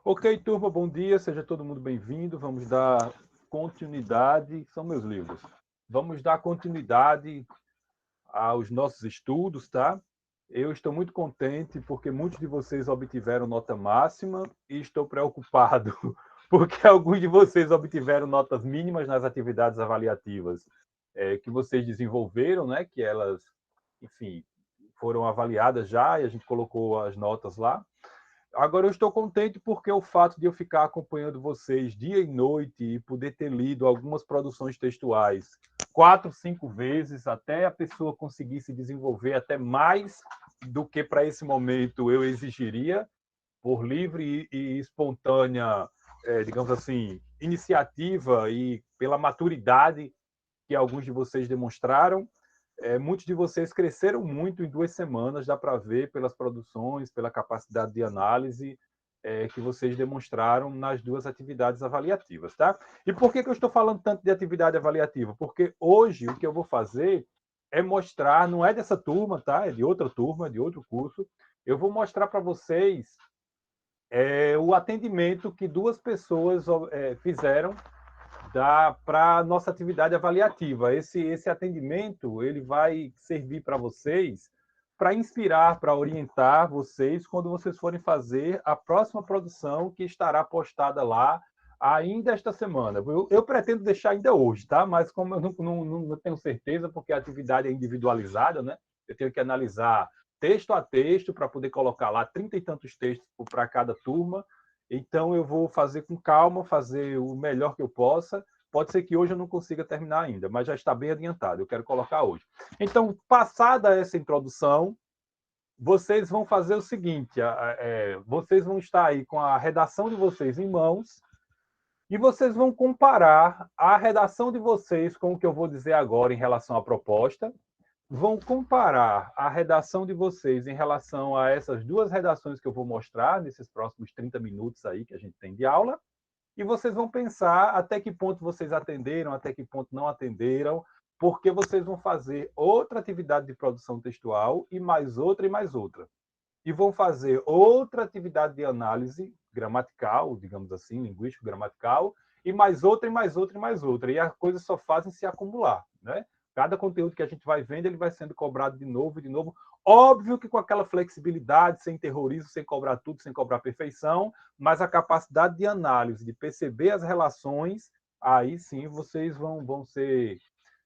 Ok, turma, bom dia, seja todo mundo bem-vindo. Vamos dar continuidade, são meus livros. Vamos dar continuidade aos nossos estudos, tá? Eu estou muito contente porque muitos de vocês obtiveram nota máxima e estou preocupado porque alguns de vocês obtiveram notas mínimas nas atividades avaliativas que vocês desenvolveram, né? Que elas, enfim, foram avaliadas já e a gente colocou as notas lá. Agora eu estou contente porque o fato de eu ficar acompanhando vocês dia e noite e poder ter lido algumas produções textuais 4, 5 vezes até a pessoa conseguir se desenvolver até mais do que para esse momento eu exigiria por livre e espontânea, digamos assim, iniciativa e pela maturidade que alguns de vocês demonstraram. Muitos de vocês cresceram muito em 2 semanas, dá para ver pelas produções, pela capacidade de análise que vocês demonstraram nas duas atividades avaliativas, tá? E por que eu estou falando tanto de atividade avaliativa? Porque hoje o que eu vou fazer é mostrar, não é dessa turma, tá? É de outra turma, de outro curso. Eu vou mostrar para vocês o atendimento que duas pessoas fizeram para a nossa atividade avaliativa. Esse atendimento ele vai servir para vocês, para inspirar, para orientar vocês quando vocês forem fazer a próxima produção que estará postada lá ainda esta semana. Eu pretendo deixar ainda hoje, tá? Mas como eu não tenho certeza, porque a atividade é individualizada, né? Eu tenho que analisar texto a texto para poder colocar lá 30 e tantos textos para cada turma. Então, eu vou fazer com calma, fazer o melhor que eu possa. Pode ser que hoje eu não consiga terminar ainda, mas já está bem adiantado. Eu quero colocar hoje. Então, passada essa introdução, vocês vão fazer o seguinte: vocês vão estar aí com a redação de vocês em mãos e vocês vão comparar a redação de vocês com o que eu vou dizer agora em relação à proposta. Vão comparar a redação de vocês em relação a essas duas redações que eu vou mostrar nesses próximos 30 minutos aí que a gente tem de aula, e vocês vão pensar até que ponto vocês atenderam, até que ponto não atenderam, porque vocês vão fazer outra atividade de produção textual e mais outra e mais outra. E vão fazer outra atividade de análise gramatical, digamos assim, linguístico-gramatical, e mais outra, e mais outra, e mais outra. E as coisas só fazem se acumular, né? Cada conteúdo que a gente vai vendo, ele vai sendo cobrado de novo e de novo. Óbvio que com aquela flexibilidade, sem terrorismo, sem cobrar tudo, sem cobrar perfeição, mas a capacidade de análise, de perceber as relações, aí sim vocês vão ser,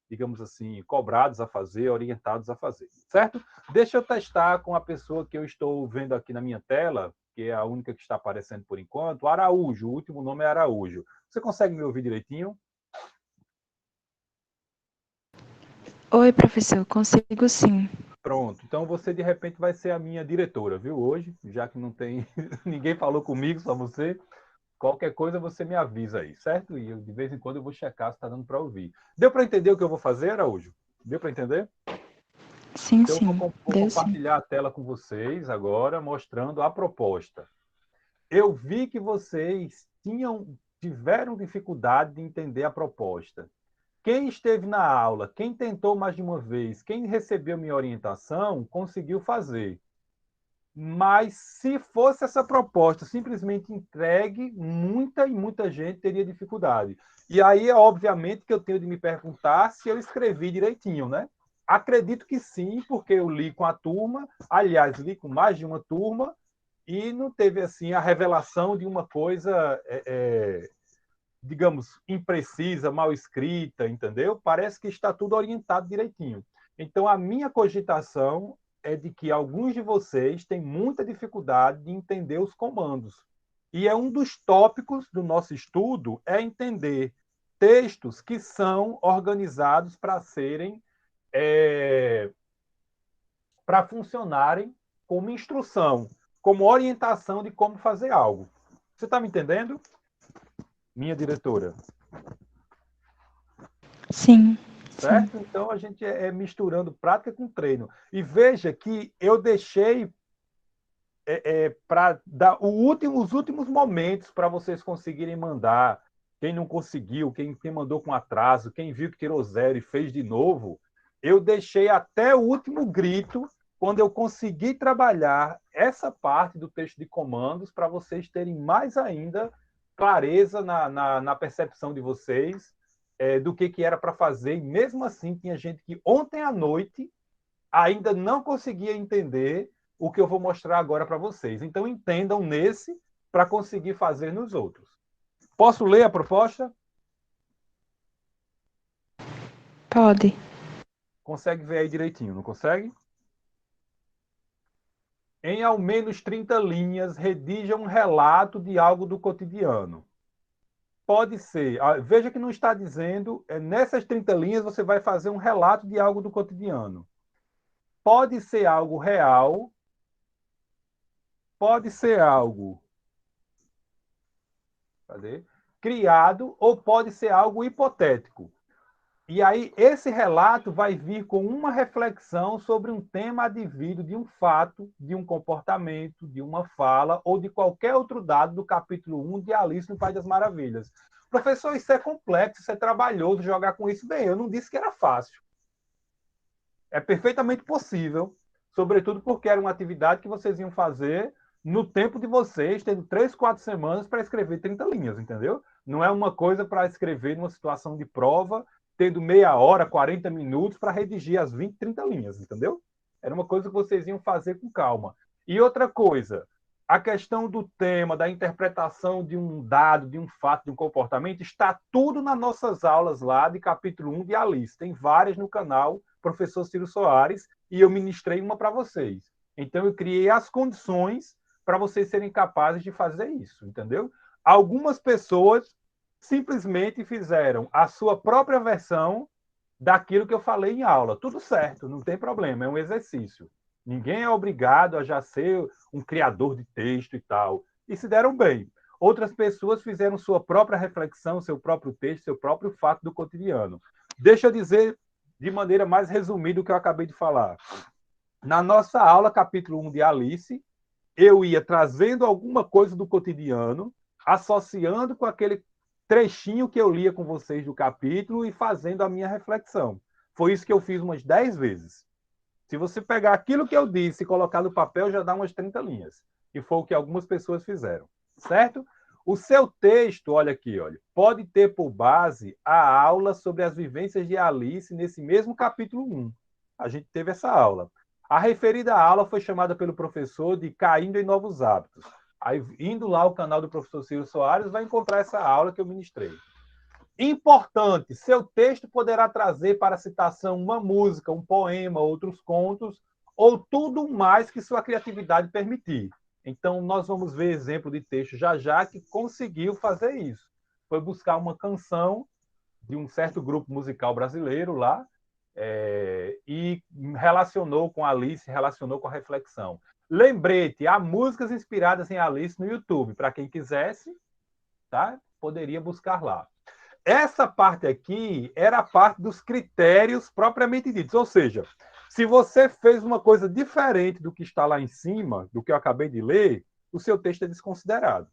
digamos assim, cobrados a fazer, orientados a fazer, certo? Deixa eu testar com a pessoa que eu estou vendo aqui na minha tela, que é a única que está aparecendo por enquanto, Araújo, o último nome é Araújo. Você consegue me ouvir direitinho? Oi, professor, consigo sim. Pronto, então você de repente vai ser a minha diretora, viu? Hoje, já que não tem ninguém falou comigo, só você. Qualquer coisa você me avisa aí, certo? E eu, de vez em quando eu vou checar se está dando para ouvir. Deu para entender o que eu vou fazer, Araújo? Deu para entender? Sim, Então, sim, vou deu sim. compartilhar a tela com vocês agora, mostrando a proposta. Eu vi que vocês tiveram dificuldade de entender a proposta. Quem esteve na aula, quem tentou mais de uma vez, quem recebeu minha orientação, conseguiu fazer. Mas se fosse essa proposta simplesmente entregue, muita e muita gente teria dificuldade. E aí é obviamente que eu tenho de me perguntar se eu escrevi direitinho, né? Acredito que sim, porque eu li com a turma, aliás, li com mais de uma turma, e não teve assim a revelação de uma coisa, digamos, imprecisa, mal escrita, entendeu? Parece que está tudo orientado direitinho. Então, a minha cogitação é de que alguns de vocês têm muita dificuldade de entender os comandos. E é um dos tópicos do nosso estudo é entender textos que são organizados para serem para funcionarem como instrução, como orientação de como fazer algo. Você está me entendendo, minha diretora? Sim, sim. Certo? Então a gente misturando prática com treino. E veja que eu deixei para dar os últimos momentos para vocês conseguirem mandar. Quem não conseguiu, quem mandou com atraso, quem viu que tirou zero e fez de novo, eu deixei até o último grito quando eu conseguir trabalhar essa parte do texto de comandos para vocês terem mais ainda clareza na percepção de vocês do que era para fazer. E mesmo assim, tinha gente que ontem à noite ainda não conseguia entender o que eu vou mostrar agora para vocês. Então, entendam nesse para conseguir fazer nos outros. Posso ler a proposta? Pode. Consegue ver aí direitinho, não consegue? Em ao menos 30 linhas, redija um relato de algo do cotidiano. Pode ser, veja que não está dizendo, nessas 30 linhas você vai fazer um relato de algo do cotidiano. Pode ser algo real, pode ser algo criado, ou pode ser algo hipotético. E aí, esse relato vai vir com uma reflexão sobre um tema advindo de um fato, de um comportamento, de uma fala ou de qualquer outro dado do capítulo 1 de Alice no País das Maravilhas. Professor, isso é complexo, isso é trabalhoso jogar com isso. Bem, eu não disse que era fácil. É perfeitamente possível, sobretudo porque era uma atividade que vocês iam fazer no tempo de vocês, tendo 3, 4 semanas para escrever 30 linhas, entendeu? Não é uma coisa para escrever numa situação de prova, tendo meia hora, 40 minutos para redigir as 20, 30 linhas, entendeu? Era uma coisa que vocês iam fazer com calma. E outra coisa, a questão do tema, da interpretação de um dado, de um fato, de um comportamento, está tudo nas nossas aulas lá de capítulo 1 de Alice. Tem várias no canal Professor Ciro Soares e eu ministrei uma para vocês. Então, eu criei as condições para vocês serem capazes de fazer isso, entendeu? Algumas pessoas simplesmente fizeram a sua própria versão daquilo que eu falei em aula. Tudo certo, não tem problema, é um exercício. Ninguém é obrigado a já ser um criador de texto e tal. E se deram bem. Outras pessoas fizeram sua própria reflexão, seu próprio texto, seu próprio fato do cotidiano. Deixa eu dizer de maneira mais resumida o que eu acabei de falar. Na nossa aula, capítulo 1 de Alice, eu ia trazendo alguma coisa do cotidiano, associando com aquele trechinho que eu lia com vocês do capítulo e fazendo a minha reflexão. Foi isso que eu fiz umas 10 vezes. Se você pegar aquilo que eu disse e colocar no papel, já dá umas 30 linhas. E foi o que algumas pessoas fizeram. Certo? O seu texto, olha aqui, olha, pode ter por base a aula sobre as vivências de Alice nesse mesmo capítulo 1. A gente teve essa aula. A referida aula foi chamada pelo professor de Caindo em Novos Hábitos. Aí, indo lá ao canal do professor Ciro Soares, vai encontrar essa aula que eu ministrei. Importante, seu texto poderá trazer para citação uma música, um poema, outros contos, ou tudo mais que sua criatividade permitir. Então, nós vamos ver exemplo de texto já que conseguiu fazer isso. Foi buscar uma canção de um certo grupo musical brasileiro lá, e relacionou com Alice, relacionou com a reflexão. Lembrete, há músicas inspiradas em Alice no YouTube. Para quem quisesse, tá? Poderia buscar lá. Essa parte aqui era a parte dos critérios propriamente ditos. Ou seja, se você fez uma coisa diferente do que está lá em cima, do que eu acabei de ler, o seu texto é desconsiderado.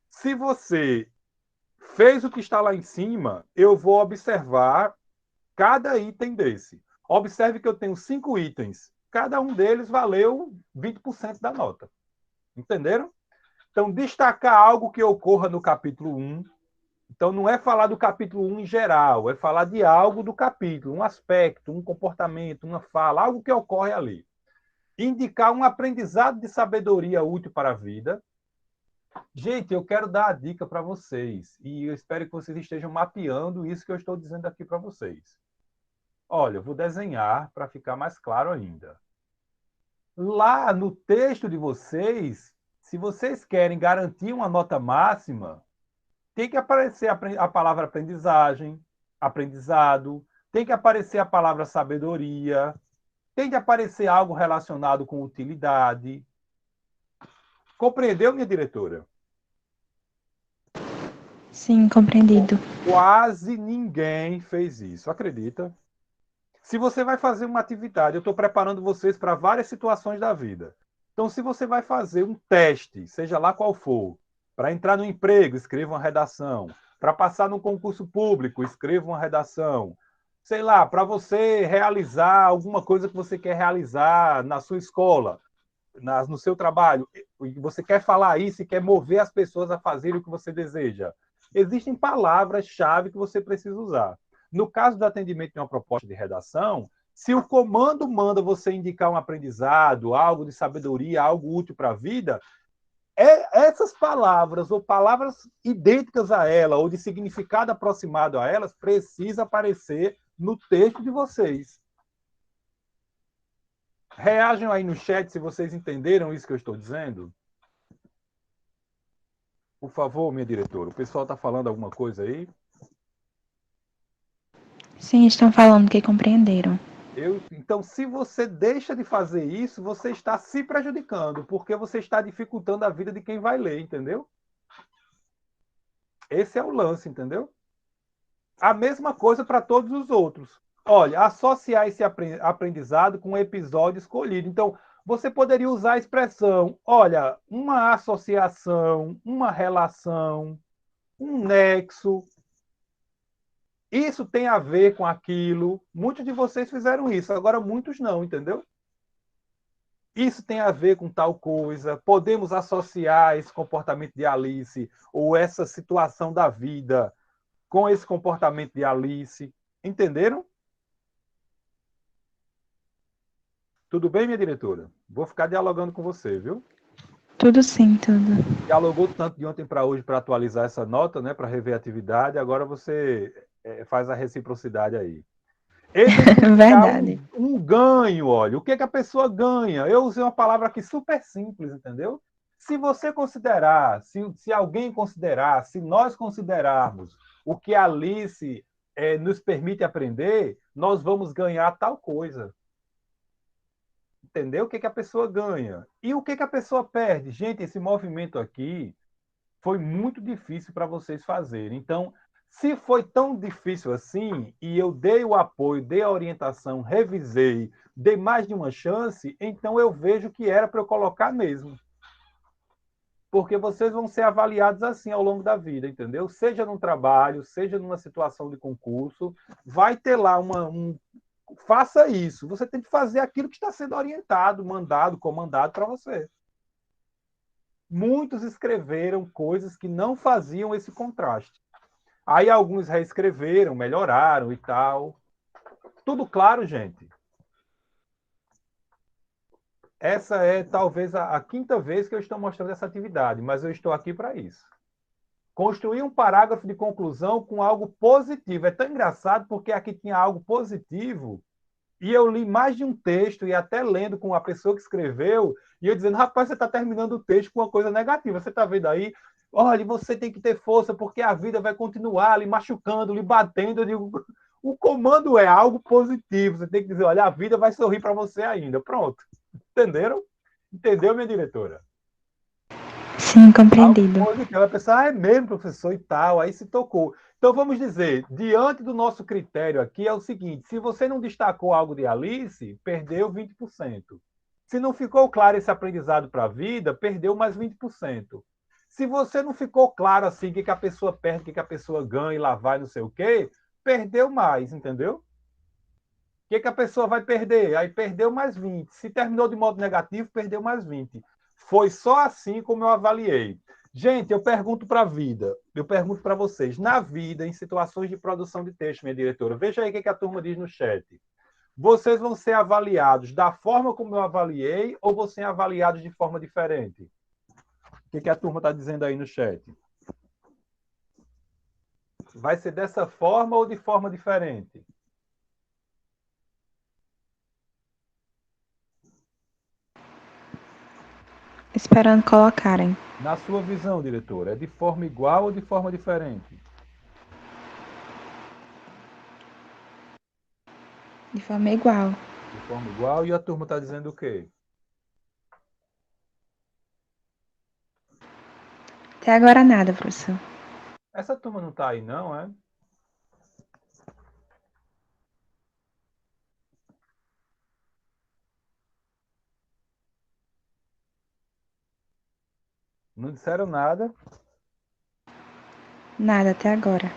Se você fez o que está lá em cima, eu vou observar cada item desse. Observe que eu tenho 5 itens. Cada um deles valeu 20% da nota. Entenderam? Então, destacar algo que ocorra no capítulo 1. Então, não é falar do capítulo 1 em geral, é falar de algo do capítulo, um aspecto, um comportamento, uma fala, algo que ocorre ali. Indicar um aprendizado de sabedoria útil para a vida. Gente, eu quero dar a dica para vocês, e eu espero que vocês estejam mapeando isso que eu estou dizendo aqui para vocês. Olha, eu vou desenhar para ficar mais claro ainda. Lá no texto de vocês, se vocês querem garantir uma nota máxima, tem que aparecer a palavra aprendizagem, aprendizado, tem que aparecer a palavra sabedoria, tem que aparecer algo relacionado com utilidade. Compreendeu, minha diretora? Sim, compreendido. Quase ninguém fez isso, acredita? Se você vai fazer uma atividade, eu estou preparando vocês para várias situações da vida. Então, se você vai fazer um teste, seja lá qual for, para entrar no emprego, escreva uma redação. Para passar num concurso público, escreva uma redação. sei lá, para você realizar alguma coisa que você quer realizar na sua escola, no seu trabalho, e você quer falar isso e quer mover as pessoas a fazerem o que você deseja. Existem palavras-chave que você precisa usar. No caso do atendimento de uma proposta de redação, se o comando manda você indicar um aprendizado, algo de sabedoria, algo útil para a vida, essas palavras ou palavras idênticas a ela ou de significado aproximado a elas precisa aparecer no texto de vocês. Reajam aí no chat se vocês entenderam isso que eu estou dizendo. Por favor, minha diretora, o pessoal está falando alguma coisa aí? Sim, estão falando que compreenderam. Então, se você deixa de fazer isso, você está se prejudicando, porque você está dificultando a vida de quem vai ler, entendeu? Esse é o lance, entendeu? A mesma coisa para todos os outros. Olha, associar esse aprendizado com um episódio escolhido. Então, você poderia usar a expressão, olha, uma associação, uma relação, um nexo. Isso tem a ver com aquilo. Muitos de vocês fizeram isso, agora muitos não, entendeu? Isso tem a ver com tal coisa. Podemos associar esse comportamento de Alice ou essa situação da vida com esse comportamento de Alice. Entenderam? Tudo bem, minha diretora? Vou ficar dialogando com você, viu? Tudo sim, tudo. Dialogou tanto de ontem para hoje para atualizar essa nota, né, para rever a atividade. Agora você faz a reciprocidade aí. Evidenciar Verdade. um ganho, olha. O que, que a pessoa ganha? Eu usei uma palavra aqui super simples, entendeu? Se você considerar, se alguém considerar, se nós considerarmos o que a Alice nos permite aprender, nós vamos ganhar tal coisa. Entendeu? O que, que a pessoa ganha? E o que, que a pessoa perde? Gente, esse movimento aqui foi muito difícil para vocês fazerem. Então, se foi tão difícil assim, e eu dei o apoio, dei a orientação, revisei, dei mais de uma chance, então eu vejo que era para eu colocar mesmo. Porque vocês vão ser avaliados assim ao longo da vida, entendeu? Seja num trabalho, seja numa situação de concurso, vai ter lá faça isso. Você tem que fazer aquilo que está sendo orientado, mandado, comandado para você. Muitos escreveram coisas que não faziam esse contraste. Aí alguns reescreveram, melhoraram e tal. Tudo claro, gente? Essa é talvez a quinta vez que eu estou mostrando essa atividade, mas eu estou aqui para isso. Construir um parágrafo de conclusão com algo positivo. É tão engraçado porque aqui tinha algo positivo e eu li mais de um texto e até lendo com a pessoa que escreveu e eu dizendo, rapaz, você está terminando o texto com uma coisa negativa. Você está vendo aí? Olha, você tem que ter força porque a vida vai continuar lhe machucando, lhe batendo. Eu digo, o comando é algo positivo. Você tem que dizer, olha, a vida vai sorrir para você ainda. Pronto. Entenderam? Entendeu, minha diretora? Sim, Algo compreendido. positivo. Ela pensa, é mesmo, professor, e tal. Aí se tocou. Então, vamos dizer, diante do nosso critério aqui, é o seguinte: se você não destacou algo de Alice, perdeu 20%. Se não ficou claro esse aprendizado para a vida, perdeu mais 20%. Se você não ficou claro assim, o que, que a pessoa perde, o que, que a pessoa ganha, e lá vai, não sei o quê, perdeu mais, entendeu? O que, que a pessoa vai perder? Aí perdeu mais 20. Se terminou de modo negativo, perdeu mais 20. Foi só assim como eu avaliei. Gente, eu pergunto para a vida, eu pergunto para vocês, na vida, em situações de produção de texto, minha diretora, veja aí o que a turma diz no chat. Vocês vão ser avaliados da forma como eu avaliei ou vão ser avaliados de forma diferente? O que a turma está dizendo aí no chat? Vai ser dessa forma ou de forma diferente? Esperando colocarem. Na sua visão, diretora, é de forma igual ou de forma diferente? De forma igual. De forma igual, e a turma está dizendo o quê? Até agora nada, professor. Essa turma não está aí, não, é? Não disseram nada. Nada até agora.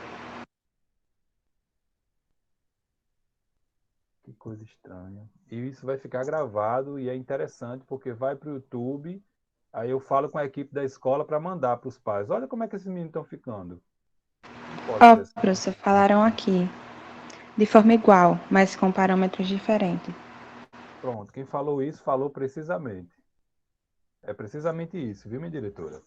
coisa estranha. E isso vai ficar gravado e é interessante porque vai para o YouTube. Aí eu falo com a equipe da escola para mandar para os pais. Olha como é que esses meninos estão ficando. Não pode Ó, ser assim. professor, falaram aqui. De forma igual, mas com parâmetros diferentes. Pronto, quem falou isso falou precisamente. É precisamente isso, viu, minha diretora?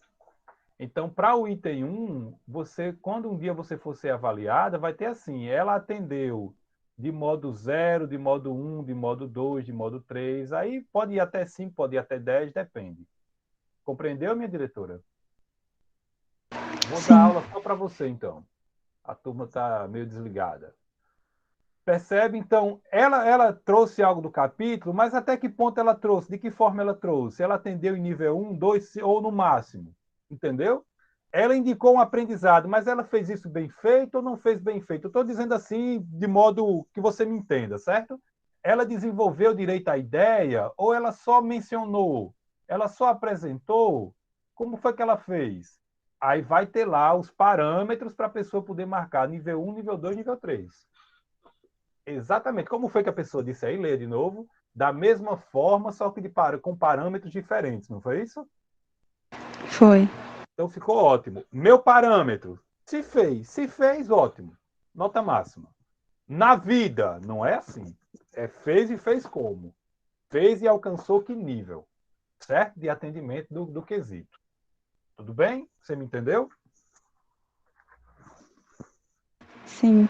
Então, para o item 1, você, quando um dia você for ser avaliada, vai ter assim, ela atendeu de modo 0, de modo 1, de modo 2, de modo 3, aí pode ir até 5, pode ir até 10, depende. Compreendeu, minha diretora? Vou dar Sim, aula só para você, então. A turma está meio desligada. Percebe? Então, ela trouxe algo do capítulo, mas até que ponto ela trouxe? De que forma ela trouxe? Ela atendeu em nível 1, 2 ou no máximo? Entendeu? Ela indicou um aprendizado, mas ela fez isso bem feito ou não fez bem feito? Eu estou dizendo assim, de modo que você me entenda, certo? Ela desenvolveu direito à ideia ou ela só mencionou? Ela só apresentou? Como foi que ela fez? Aí vai ter lá os parâmetros para a pessoa poder marcar nível 1, nível 2, nível 3. Exatamente. Como foi que a pessoa disse aí? Leia de novo. Da mesma forma, só que com parâmetros diferentes, não foi isso? foi. Então ficou ótimo. Meu parâmetro, se fez, ótimo. Nota máxima. Na vida, não é assim. É fez e fez como? Fez e alcançou que nível? Certo? De atendimento do quesito. Tudo bem? Você me entendeu? Sim.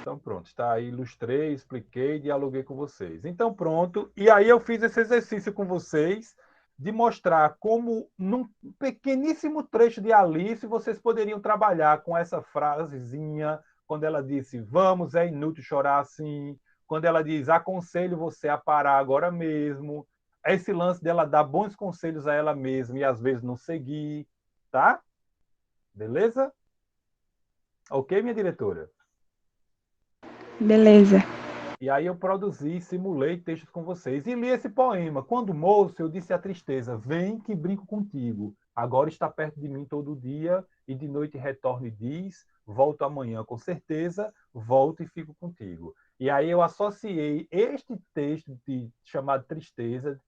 Então pronto, está aí, ilustrei, expliquei, dialoguei com vocês. Então pronto, e aí eu fiz esse exercício com vocês de mostrar como num pequeníssimo trecho de Alice vocês poderiam trabalhar com essa frasezinha, quando ela disse, vamos, é inútil chorar assim, quando ela diz, aconselho você a parar agora mesmo, esse lance dela dar bons conselhos a ela mesma e às vezes não seguir, tá? Beleza? Ok, minha diretora? Beleza. E aí eu produzi, simulei textos com vocês e li esse poema. Quando moço, eu disse à tristeza: vem que brinco contigo. Agora está perto de mim todo dia e de noite retorno e diz: volto amanhã com certeza, volto e fico contigo. E aí eu associei este texto chamado Tristeza,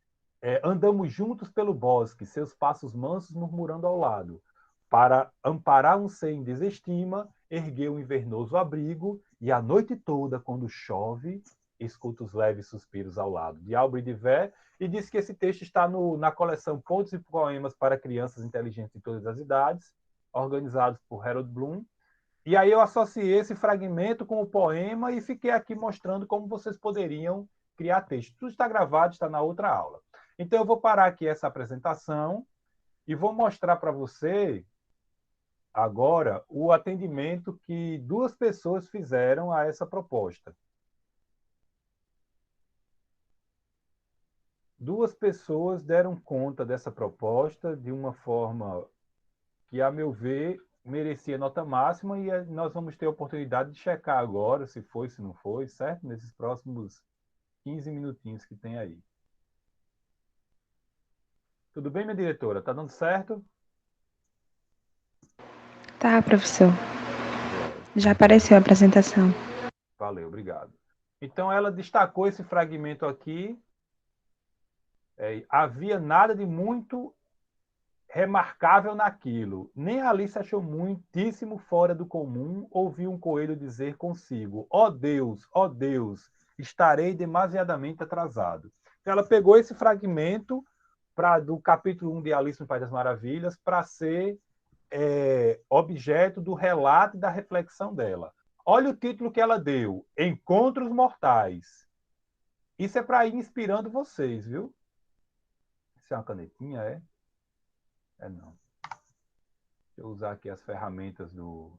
andamos juntos pelo bosque, seus passos mansos murmurando ao lado, para amparar um ser em desestima, ergueu um invernoso abrigo, e a noite toda, quando chove, escuta os leves suspiros ao lado. De Albert de Ver, e diz que esse texto está na coleção Contos e Poemas para Crianças Inteligentes de Todas as Idades, organizados por Harold Bloom. E aí eu associei esse fragmento com o poema e fiquei aqui mostrando como vocês poderiam criar texto. Tudo está gravado, está na outra aula. Então eu vou parar aqui essa apresentação e vou mostrar para você agora o atendimento que duas pessoas fizeram a essa proposta. Duas pessoas deram conta dessa proposta de uma forma que, a meu ver, merecia nota máxima e nós vamos ter a oportunidade de checar agora se foi, se não foi, certo? Nesses próximos 15 minutinhos que tem aí. Tudo bem, minha diretora? Tá dando certo? Tá, professor. Joia. Já apareceu a apresentação. Valeu, obrigado. Então, ela destacou esse fragmento aqui. Havia nada de muito remarcável naquilo. Nem Alice achou muitíssimo fora do comum ouvir um coelho dizer consigo: ó Deus, estarei demasiadamente atrasado. Então, ela pegou esse fragmento do capítulo 1 de Alice no País das Maravilhas para ser objeto do relato e da reflexão dela. Olha o título que ela deu: Encontros Mortais. Isso é para ir inspirando vocês, viu? Isso é uma canetinha, é? É não. Deixa eu usar aqui as ferramentas do.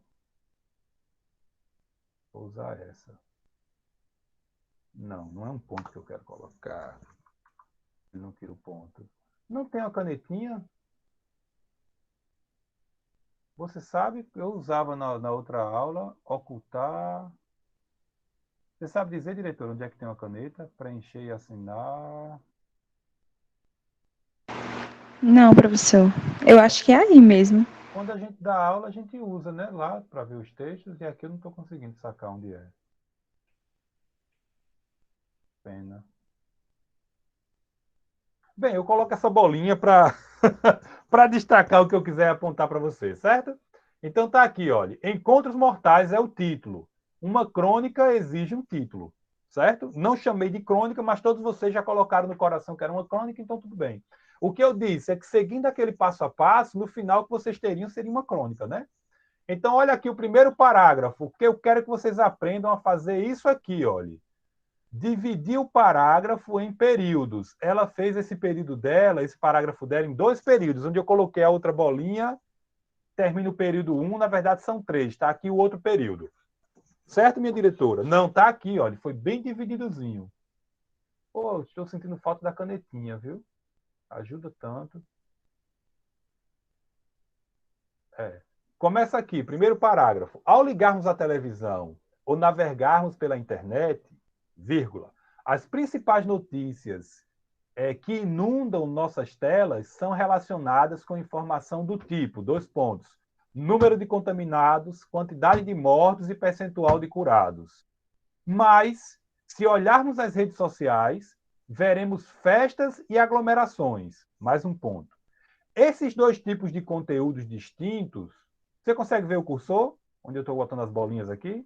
Vou usar essa. Não, não é um ponto que eu quero colocar. Eu não quero ponto. Não tem uma canetinha? Você sabe, eu usava na outra aula, ocultar. Você sabe dizer, diretor, onde é que tem uma caneta? Preencher e assinar. Não, professor. Eu acho que é aí mesmo. Quando a gente dá aula, a gente usa, né? Lá para ver os textos, e aqui eu não estou conseguindo sacar onde é. pena. Bem, eu coloco essa bolinha para para destacar o que eu quiser apontar para você, certo? Então tá aqui, olha. Encontros Mortais é o título. Uma crônica exige um título, certo? Não chamei de crônica, mas todos vocês já colocaram no coração que era uma crônica, então tudo bem. O que eu disse é que, seguindo aquele passo a passo, no final o que vocês teriam seria uma crônica, né? Então, olha aqui o primeiro parágrafo, que eu quero que vocês aprendam a fazer isso aqui, olha. Dividir o parágrafo em períodos. Ela fez esse período dela, esse parágrafo dela, em 2 períodos, onde eu coloquei a outra bolinha, termina o período 1, na verdade são 3, está aqui o outro período. Certo, minha diretora? Não, está aqui, olha, foi bem divididozinho. Pô, estou sentindo falta da canetinha, viu? Ajuda tanto. Começa aqui, primeiro parágrafo. Ao ligarmos a televisão ou navegarmos pela internet, vírgula, as principais notícias que inundam nossas telas são relacionadas com informação do tipo, 2 pontos, número de contaminados, quantidade de mortos e percentual de curados. Mas, se olharmos as redes sociais, veremos festas e aglomerações. Mais um ponto. Esses 2 tipos de conteúdos distintos, você consegue ver o cursor? Onde eu estou botando as bolinhas aqui?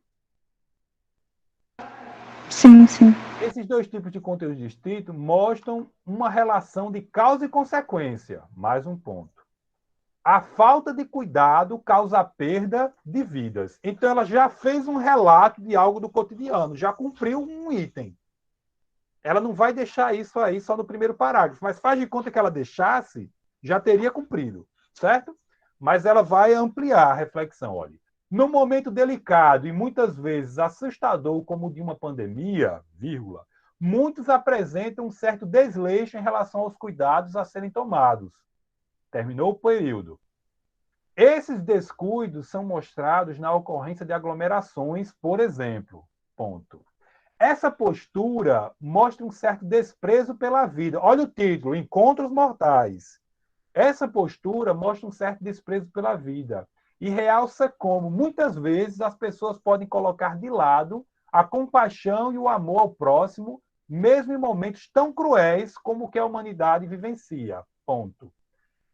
Sim, sim. Esses 2 tipos de conteúdo distinto mostram uma relação de causa e consequência. Mais um ponto. A falta de cuidado causa a perda de vidas. Então, ela já fez um relato de algo do cotidiano, já cumpriu um item. Ela não vai deixar isso aí só no primeiro parágrafo, mas faz de conta que ela deixasse, já teria cumprido, certo? Mas ela vai ampliar a reflexão. Olha, no momento delicado e muitas vezes assustador como o de uma pandemia, vírgula, muitos apresentam um certo desleixo em relação aos cuidados a serem tomados. Terminou o período. Esses descuidos são mostrados na ocorrência de aglomerações, por exemplo. Ponto. Essa postura mostra um certo desprezo pela vida. Olha o título, Encontros Mortais. Essa postura mostra um certo desprezo pela vida e realça como, muitas vezes, as pessoas podem colocar de lado a compaixão e o amor ao próximo, mesmo em momentos tão cruéis como o que a humanidade vivencia. Ponto.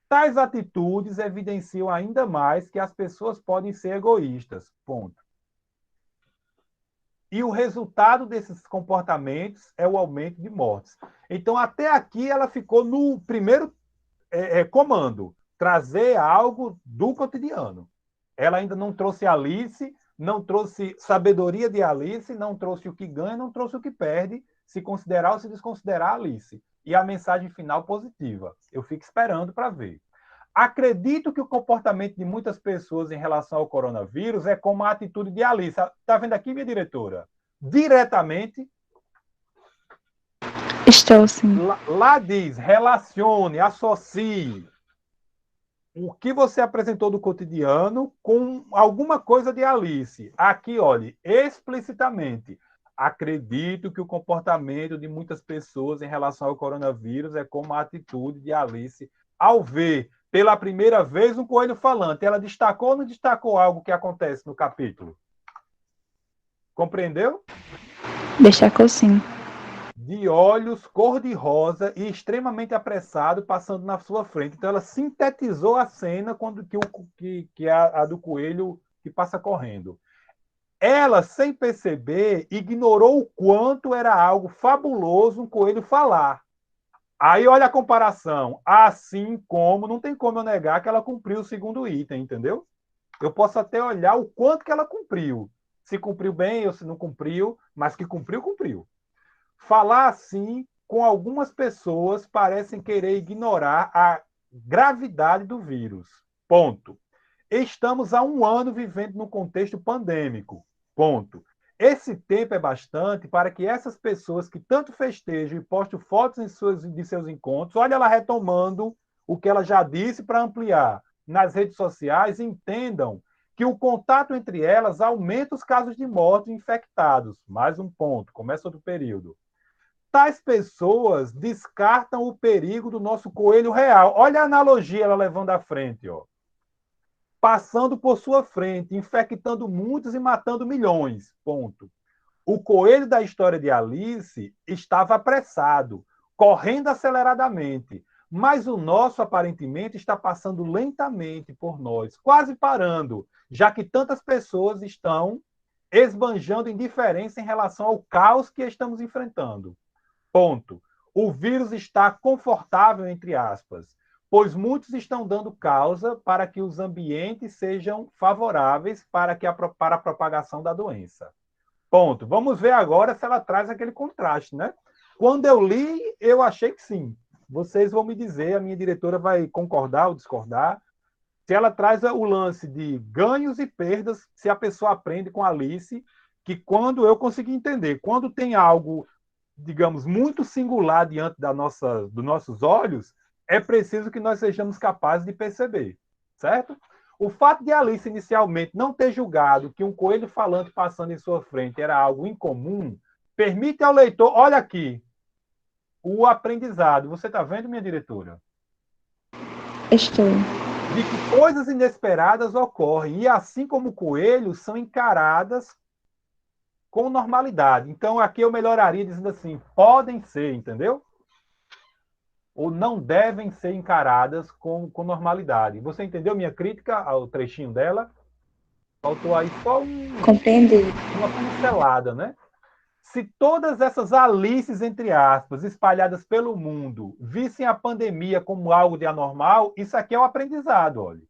Tais atitudes evidenciam ainda mais que as pessoas podem ser egoístas. Ponto. E o resultado desses comportamentos é o aumento de mortes. Então, até aqui, ela ficou no primeiro comando, trazer algo do cotidiano. Ela ainda não trouxe Alice, não trouxe sabedoria de Alice, não trouxe o que ganha, não trouxe o que perde, se considerar ou se desconsiderar Alice. E a mensagem final positiva. Eu fico esperando para ver. Acredito que o comportamento de muitas pessoas em relação ao coronavírus é como a atitude de Alice. Está vendo aqui, minha diretora? Diretamente. Estou sim. Lá diz, relacione, associe o que você apresentou do cotidiano com alguma coisa de Alice. Aqui, olhe, explicitamente. Acredito que o comportamento de muitas pessoas em relação ao coronavírus é como a atitude de Alice ao ver pela primeira vez um coelho falante. Ela destacou ou não destacou algo que acontece no capítulo? Compreendeu? Destacou sim. De olhos cor-de-rosa e extremamente apressado, passando na sua frente. Então, ela sintetizou a cena quando que é a do coelho que passa correndo. Ela, sem perceber, ignorou o quanto era algo fabuloso um coelho falar. Aí, olha a comparação. Assim como, não tem como eu negar que ela cumpriu o segundo item, entendeu? Eu posso até olhar o quanto que ela cumpriu. Se cumpriu bem ou se não cumpriu, mas que cumpriu, cumpriu. Falar assim com algumas pessoas parecem querer ignorar a gravidade do vírus. Ponto. Estamos há 1 ano vivendo num contexto pandêmico. Ponto. Esse tempo é bastante para que essas pessoas que tanto festejam e postam fotos de seus encontros, olha ela retomando o que ela já disse para ampliar nas redes sociais, entendam que o contato entre elas aumenta os casos de morte e infectados. Mais um ponto, começa outro período. Tais pessoas descartam o perigo do nosso coelho real. Olha a analogia ela levando à frente, ó. Passando por sua frente, infectando muitos e matando milhões. Ponto. O coelho da história de Alice estava apressado, correndo aceleradamente, mas o nosso, aparentemente, está passando lentamente por nós, quase parando, já que tantas pessoas estão esbanjando indiferença em relação ao caos que estamos enfrentando. Ponto. O vírus está confortável, entre aspas, pois muitos estão dando causa para que os ambientes sejam favoráveis para a propagação da doença. Ponto. Vamos ver agora se ela traz aquele contraste, né? Quando eu li, eu achei que sim. Vocês vão me dizer, a minha diretora vai concordar ou discordar, se ela traz o lance de ganhos e perdas, se a pessoa aprende com a Alice, que quando eu consegui entender, quando tem algo, digamos, muito singular diante dos nossos olhos, é preciso que nós sejamos capazes de perceber, certo? O fato de Alice inicialmente não ter julgado que um coelho falante passando em sua frente era algo incomum, permite ao leitor, olha aqui, o aprendizado. Você está vendo, minha diretora? Estou. De que coisas inesperadas ocorrem e, assim como coelhos, são encaradas com normalidade. Então, aqui eu melhoraria dizendo assim, podem ser, entendeu? Ou não devem ser encaradas com normalidade. Você entendeu minha crítica ao trechinho dela? Faltou aí só Compreendi. uma pincelada, né? Se todas essas Alices, entre aspas, espalhadas pelo mundo, vissem a pandemia como algo de anormal, isso aqui é um aprendizado, olha.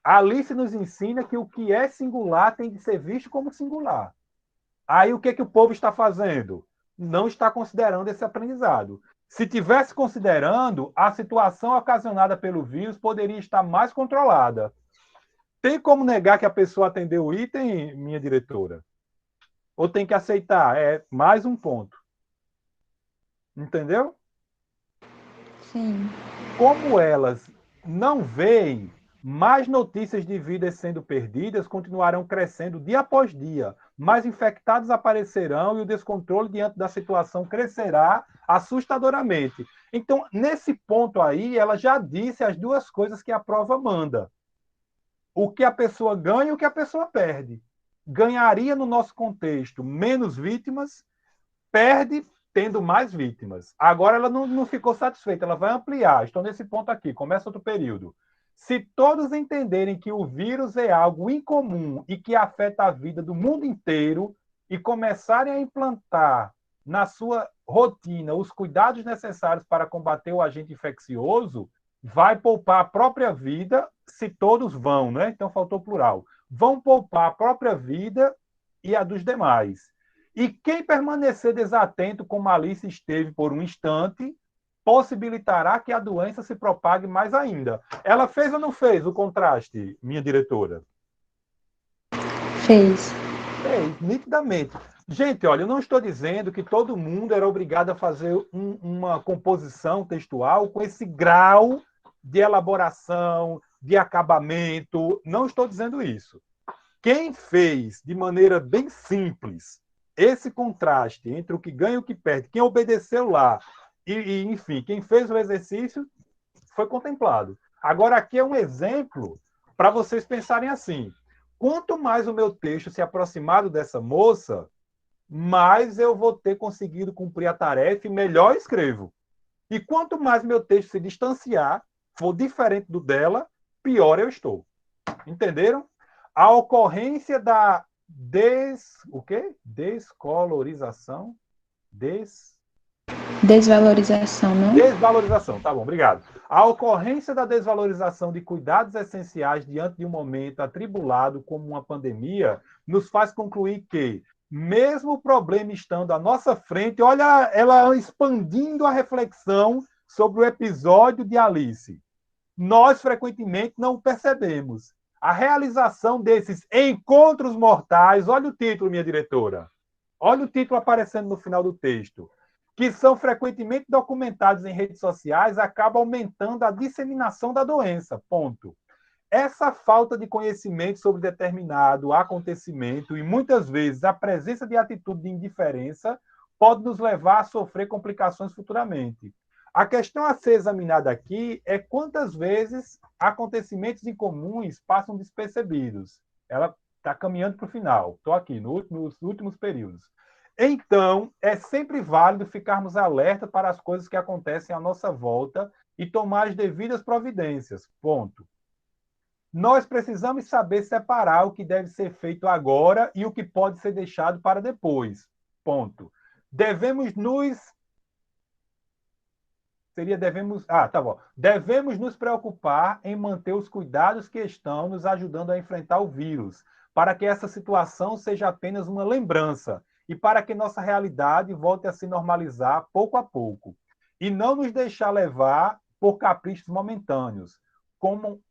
A Alice nos ensina que o que é singular tem de ser visto como singular. Aí o que o povo está fazendo? Não está considerando esse aprendizado. Se tivesse considerando, a situação ocasionada pelo vírus poderia estar mais controlada. Tem como negar que a pessoa atendeu o item, minha diretora? Ou tem que aceitar? É mais um ponto. Entendeu? Sim. Como elas não veem, mais notícias de vidas sendo perdidas continuarão crescendo dia após dia. Mais infectados aparecerão e o descontrole diante da situação crescerá assustadoramente. Então, nesse ponto aí, ela já disse as duas coisas que a prova manda. O que a pessoa ganha e o que a pessoa perde. Ganharia, no nosso contexto, menos vítimas, perde tendo mais vítimas. Agora ela não ficou satisfeita, ela vai ampliar. Estou nesse ponto aqui, começa outro período. Se todos entenderem que o vírus é algo incomum e que afeta a vida do mundo inteiro e começarem a implantar na sua rotina os cuidados necessários para combater o agente infeccioso, vai poupar a própria vida, se todos vão, né? Então faltou plural. Vão poupar a própria vida e a dos demais. E quem permanecer desatento, como Alice esteve por um instante, possibilitará que a doença se propague mais ainda. Ela fez ou não fez o contraste, minha diretora? Fez. Fez, nitidamente. Gente, olha, eu não estou dizendo que todo mundo era obrigado a fazer uma composição textual com esse grau de elaboração, de acabamento. Não estou dizendo isso. Quem fez de maneira bem simples esse contraste entre o que ganha e o que perde, quem obedeceu lá, enfim, quem fez o exercício, foi contemplado. Agora, aqui é um exemplo para vocês pensarem assim: quanto mais o meu texto se aproximar dessa moça, mais eu vou ter conseguido cumprir a tarefa e melhor escrevo. E quanto mais meu texto se distanciar, for diferente do dela, pior eu estou. Entenderam? A ocorrência da o quê? Descolorização? Desvalorização, não? Desvalorização, tá bom, obrigado. A ocorrência da desvalorização de cuidados essenciais diante de um momento atribulado como uma pandemia nos faz concluir que, mesmo o problema estando à nossa frente, olha ela expandindo a reflexão sobre o episódio de Alice. Nós frequentemente não percebemos. A realização desses encontros mortais, olha o título, minha diretora. Olha o título aparecendo no final do texto. Que são frequentemente documentados em redes sociais, acaba aumentando a disseminação da doença. Ponto. Essa falta de conhecimento sobre determinado acontecimento e muitas vezes a presença de atitude de indiferença pode nos levar a sofrer complicações futuramente. A questão a ser examinada aqui é quantas vezes acontecimentos incomuns passam despercebidos. Ela Está caminhando para o final. Estou aqui, nos últimos períodos. Então, é sempre válido ficarmos alerta para as coisas que acontecem à nossa volta e tomar as devidas providências. Ponto. Nós precisamos saber separar o que deve ser feito agora e o que pode ser deixado para depois. Ponto. Devemos nos tá bom. Devemos nos preocupar em manter os cuidados que estão nos ajudando a enfrentar o vírus, para que essa situação seja apenas uma lembrança e para que nossa realidade volte a se normalizar pouco a pouco. E não nos deixar levar por caprichos momentâneos, como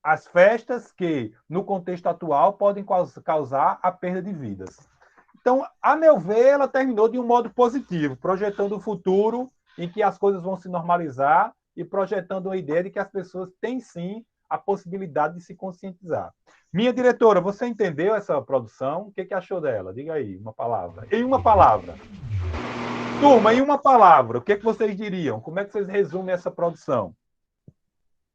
as festas que, no contexto atual, podem causar a perda de vidas. Então, a meu ver, ela terminou de um modo positivo, projetando o futuro em que as coisas vão se normalizar e projetando a ideia de que as pessoas têm sim a possibilidade de se conscientizar. Minha diretora, você entendeu essa produção? O que achou dela? Diga aí, uma palavra. Em uma palavra. Turma, em uma palavra, o que vocês diriam? Como é que vocês resumem essa produção?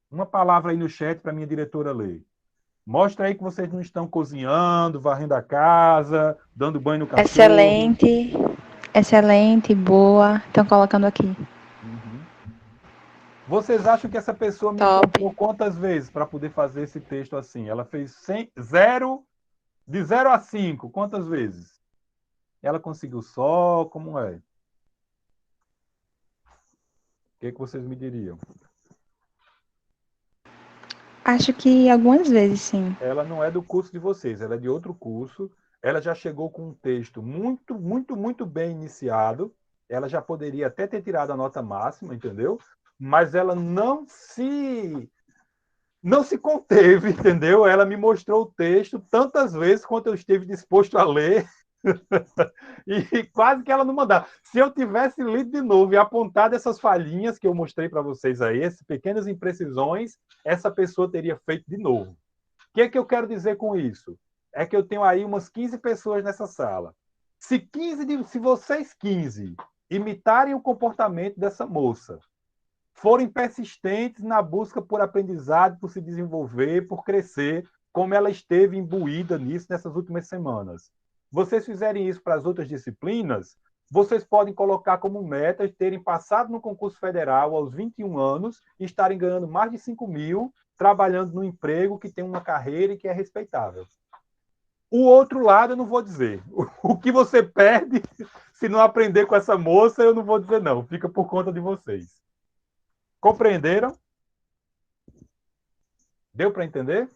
Uma palavra aí no chat para minha diretora ler. Mostra aí que vocês não estão cozinhando, varrendo a casa, dando banho no cachorro. Excelente, excelente, boa. Estão colocando aqui. Uhum. Vocês acham que essa pessoa me encontrou quantas vezes para poder fazer esse texto assim? Ela fez de 0 a 5, quantas vezes? Ela conseguiu só? Como é? O que vocês me diriam? Acho que algumas vezes, sim. Ela não é do curso de vocês, ela é de outro curso. Ela já chegou com um texto muito, muito, muito bem iniciado. Ela já poderia até ter tirado a nota máxima, entendeu? Mas ela não se conteve, entendeu? Ela me mostrou o texto tantas vezes quanto eu esteve disposto a ler e quase que ela não mandava. Se eu tivesse lido de novo e apontado essas falhinhas que eu mostrei para vocês aí, essas pequenas imprecisões, essa pessoa teria feito de novo. O que eu quero dizer com isso? É que eu tenho aí umas 15 pessoas nessa sala. Se vocês 15 imitarem o comportamento dessa moça, forem persistentes na busca por aprendizado, por se desenvolver, por crescer, como ela esteve imbuída nisso nessas últimas semanas. Vocês fizerem isso para as outras disciplinas, vocês podem colocar como meta terem passado no concurso federal aos 21 anos e estarem ganhando mais de 5 mil, trabalhando no emprego que tem uma carreira e que é respeitável. O outro lado eu não vou dizer. O que você perde se não aprender com essa moça, eu não vou dizer não. Fica por conta de vocês. Compreenderam? Deu para entender?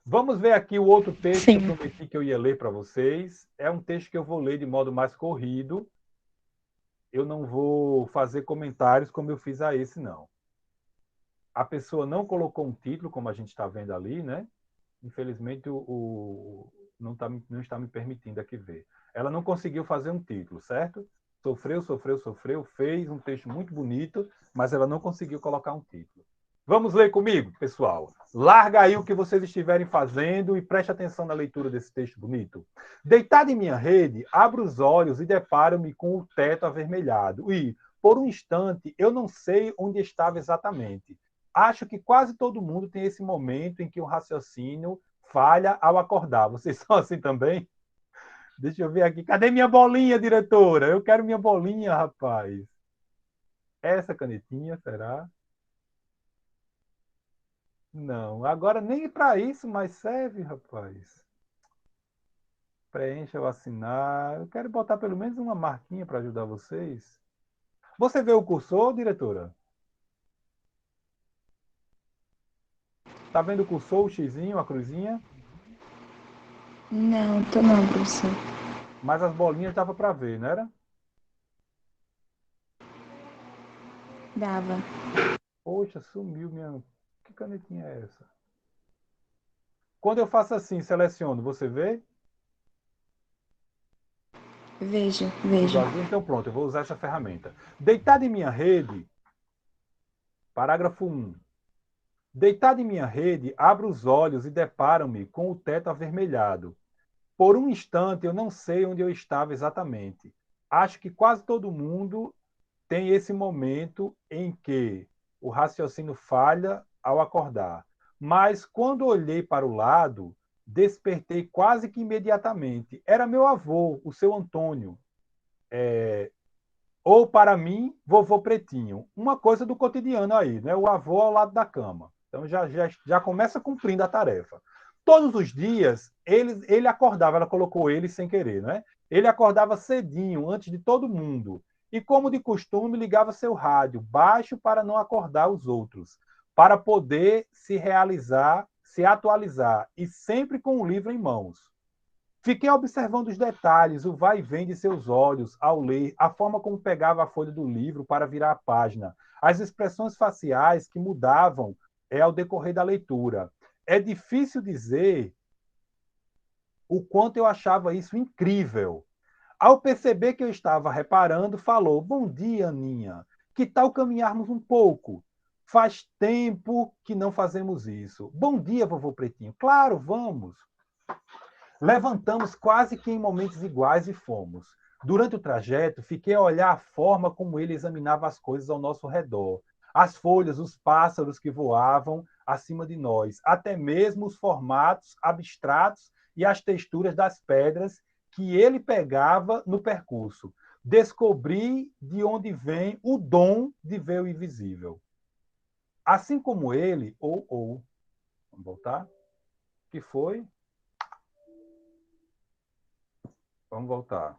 Vamos ver aqui o outro texto Sim. que eu prometi que eu ia ler para vocês. É um texto que eu vou ler de modo mais corrido. Eu não vou fazer comentários como eu fiz a esse, não. A pessoa não colocou um título, como a gente está vendo ali, né? Infelizmente, não está me permitindo aqui ver. Ela não conseguiu fazer um título, certo? Sofreu, fez um texto muito bonito, mas ela não conseguiu colocar um título. Vamos ler comigo, pessoal. Larga aí o que vocês estiverem fazendo e preste atenção na leitura desse texto bonito. Deitado em minha rede, abro os olhos e deparo-me com o teto avermelhado. E, por um instante, eu não sei onde estava exatamente. Acho que quase todo mundo tem esse momento em que o raciocínio falha ao acordar. Vocês são assim também? Deixa eu ver aqui. Cadê minha bolinha, diretora? Eu quero minha bolinha, rapaz. Essa canetinha, será? Não, agora nem para isso mais serve, rapaz. Preencha ou assinar. Eu quero botar pelo menos uma marquinha para ajudar vocês. Você vê o cursor, diretora? Tá vendo o cursor, o xizinho, a cruzinha? Não, tô não, professor. Mas as bolinhas dava para ver, não era? Dava. Poxa, sumiu minha... Que canetinha é essa? Quando eu faço assim, seleciono, você vê? Vejo. Tudo azul? Então pronto, eu vou usar essa ferramenta. Deitado em minha rede, parágrafo 1. Deitado em minha rede, abro os olhos e deparo-me com o teto avermelhado. Por um instante, eu não sei onde eu estava exatamente. Acho que quase todo mundo tem esse momento em que o raciocínio falha ao acordar. Mas quando olhei para o lado, Despertei quase que imediatamente. Era meu avô, o seu Antônio. Ou, para mim, vovô Pretinho. Uma coisa do cotidiano aí, né? O avô ao lado da cama. Então, já começa cumprindo a tarefa. Todos os dias, ele acordava, ela colocou ele sem querer, né? Ele acordava cedinho, antes de todo mundo. E, como de costume, ligava seu rádio, baixo para não acordar os outros, para poder se realizar, se atualizar, e sempre com o livro em mãos. Fiquei observando os detalhes, o vai e vem de seus olhos ao ler, a forma como pegava a folha do livro para virar a página, as expressões faciais que mudavam ao decorrer da leitura. É difícil dizer o quanto eu achava isso incrível. Ao perceber que eu estava reparando, falou: Bom dia, Aninha. Que tal caminharmos um pouco? Faz tempo que não fazemos isso. Bom dia, vovô Pretinho. Claro, vamos. Levantamos quase que em momentos iguais e fomos. Durante o trajeto, fiquei a olhar a forma como ele examinava as coisas ao nosso redor. As folhas, os pássaros que voavam acima de nós, até mesmo os formatos abstratos e as texturas das pedras que ele pegava no percurso. Descobri de onde vem o dom de ver o invisível. Assim como ele, vamos voltar? Que foi? Vamos voltar.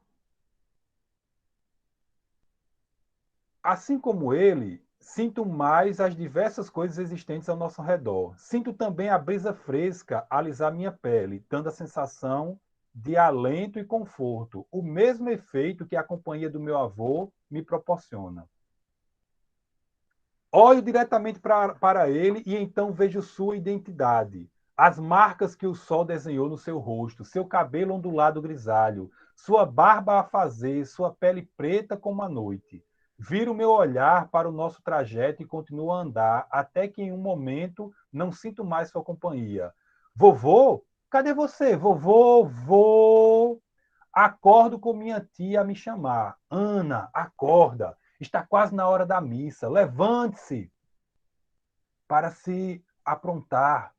Assim como ele, sinto mais as diversas coisas existentes ao nosso redor. Sinto também a brisa fresca alisar minha pele, dando a sensação de alento e conforto, o mesmo efeito que a companhia do meu avô me proporciona. Olho diretamente para ele e então vejo sua identidade. As marcas que o sol desenhou no seu rosto, seu cabelo ondulado grisalho, sua barba a fazer, sua pele preta como a noite. Viro meu olhar para o nosso trajeto e continuo a andar, até que em um momento não sinto mais sua companhia. Vovô? Cadê você? Vovô, vô. Acordo com minha tia a me chamar. Ana, acorda. Está quase na hora da missa. Levante-se para se aprontar.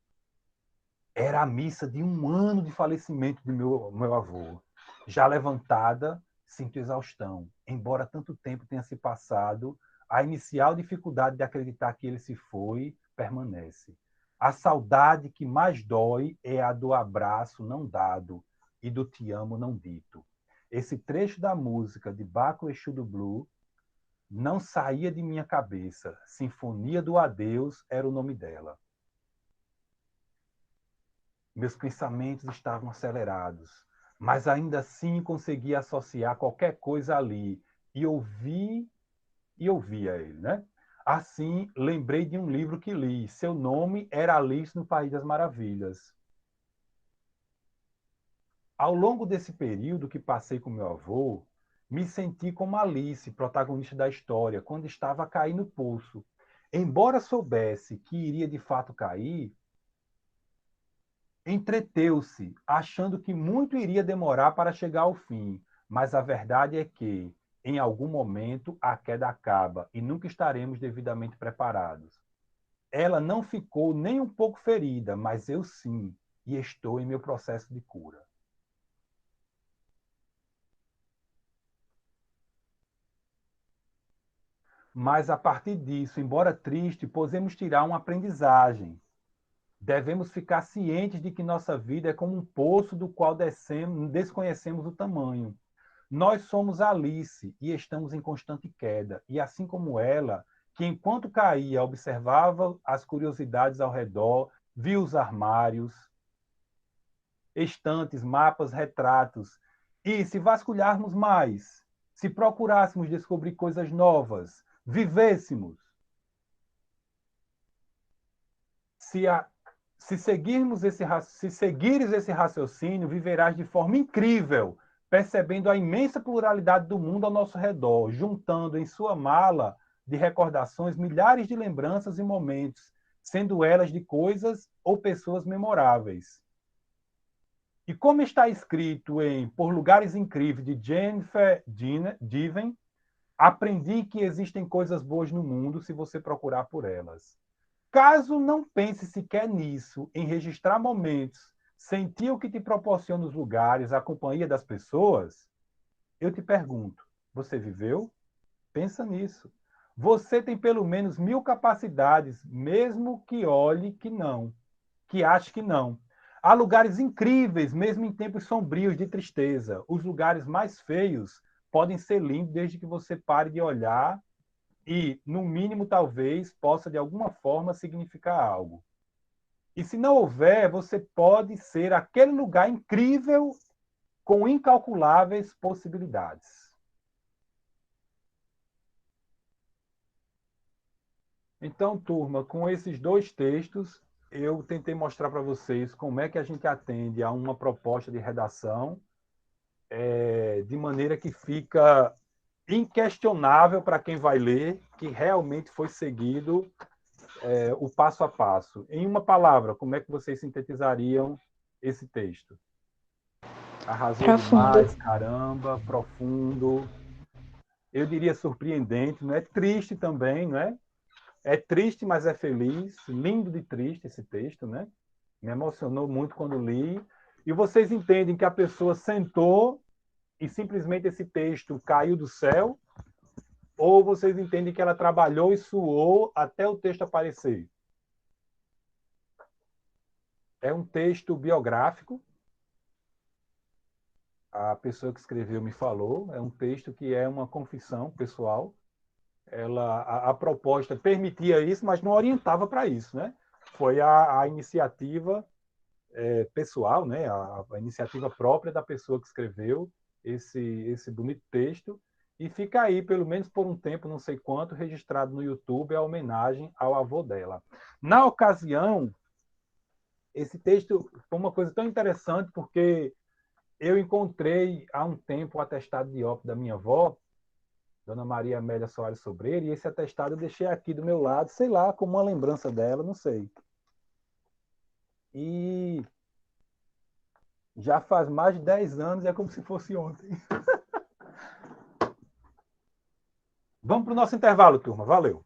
Era a missa de 1 ano de falecimento de meu avô. Já levantada, sinto exaustão. Embora tanto tempo tenha se passado, a inicial dificuldade de acreditar que ele se foi permanece. A saudade que mais dói é a do abraço não dado e do te amo não dito. Esse trecho da música de Baco Exu do Blue não saía de minha cabeça. Sinfonia do Adeus era o nome dela. Meus pensamentos estavam acelerados, mas ainda assim conseguia associar qualquer coisa ali e ouvia ele, né? Assim, lembrei de um livro que li. Seu nome era Alice no País das Maravilhas. Ao longo desse período que passei com meu avô, me senti como Alice, protagonista da história, quando estava a cair no poço. Embora soubesse que iria de fato cair, entreteu-se, achando que muito iria demorar para chegar ao fim, mas a verdade é que, em algum momento, a queda acaba e nunca estaremos devidamente preparados. Ela não ficou nem um pouco ferida, mas eu sim, e estou em meu processo de cura. Mas a partir disso, embora triste, podemos tirar uma aprendizagem. Devemos ficar cientes de que nossa vida é como um poço do qual desconhecemos o tamanho. Nós somos Alice e estamos em constante queda, e assim como ela, que enquanto caía observava as curiosidades ao redor, via os armários, estantes, mapas, retratos, e se vasculharmos mais, se procurássemos descobrir coisas novas, vivêssemos, se, a, se seguires esse raciocínio, viverás de forma incrível, percebendo a imensa pluralidade do mundo ao nosso redor, juntando em sua mala de recordações milhares de lembranças e momentos, sendo elas de coisas ou pessoas memoráveis. E como está escrito em Por Lugares Incríveis, de Jennifer Deven, aprendi que existem coisas boas no mundo se você procurar por elas. Caso não pense sequer nisso, em registrar momentos, Sentir o que te proporciona os lugares, a companhia das pessoas, eu te pergunto, você viveu? Pensa nisso. Você tem pelo menos 1000 capacidades, mesmo que olhe que não, que ache que não. Há lugares incríveis, mesmo em tempos sombrios de tristeza. Os lugares mais feios podem ser lindos desde que você pare de olhar e, no mínimo, talvez, possa de alguma forma significar algo. E se não houver, você pode ser aquele lugar incrível com incalculáveis possibilidades. Então, turma, com esses dois textos, eu tentei mostrar para vocês como é que a gente atende a uma proposta de redação de maneira que fica inquestionável para quem vai ler que realmente foi seguido o passo a passo. Em uma palavra, como é que vocês sintetizariam esse texto? Arrasou Profundo. demais, caramba, profundo. Eu diria surpreendente, não é triste também, não é? É triste, mas é feliz. Lindo de triste esse texto, né? Me emocionou muito quando li. E vocês entendem que a pessoa sentou e simplesmente esse texto caiu do céu? Ou vocês entendem que ela trabalhou e suou até o texto aparecer? É um texto biográfico. A pessoa que escreveu me falou. É um texto que é uma confissão pessoal. A proposta permitia isso, mas não orientava para isso, né? Foi a iniciativa pessoal, né? A iniciativa própria da pessoa que escreveu esse bonito texto. E fica aí, pelo menos por um tempo, não sei quanto, registrado no YouTube a homenagem ao avô dela. Na ocasião, esse texto foi uma coisa tão interessante, porque eu encontrei há um tempo o atestado de óbito da minha avó, Dona Maria Amélia Soares Sobreira, e esse atestado eu deixei aqui do meu lado, sei lá, como uma lembrança dela, não sei. E já faz mais de 10 anos, é como se fosse ontem. Vamos para o nosso intervalo, turma. Valeu.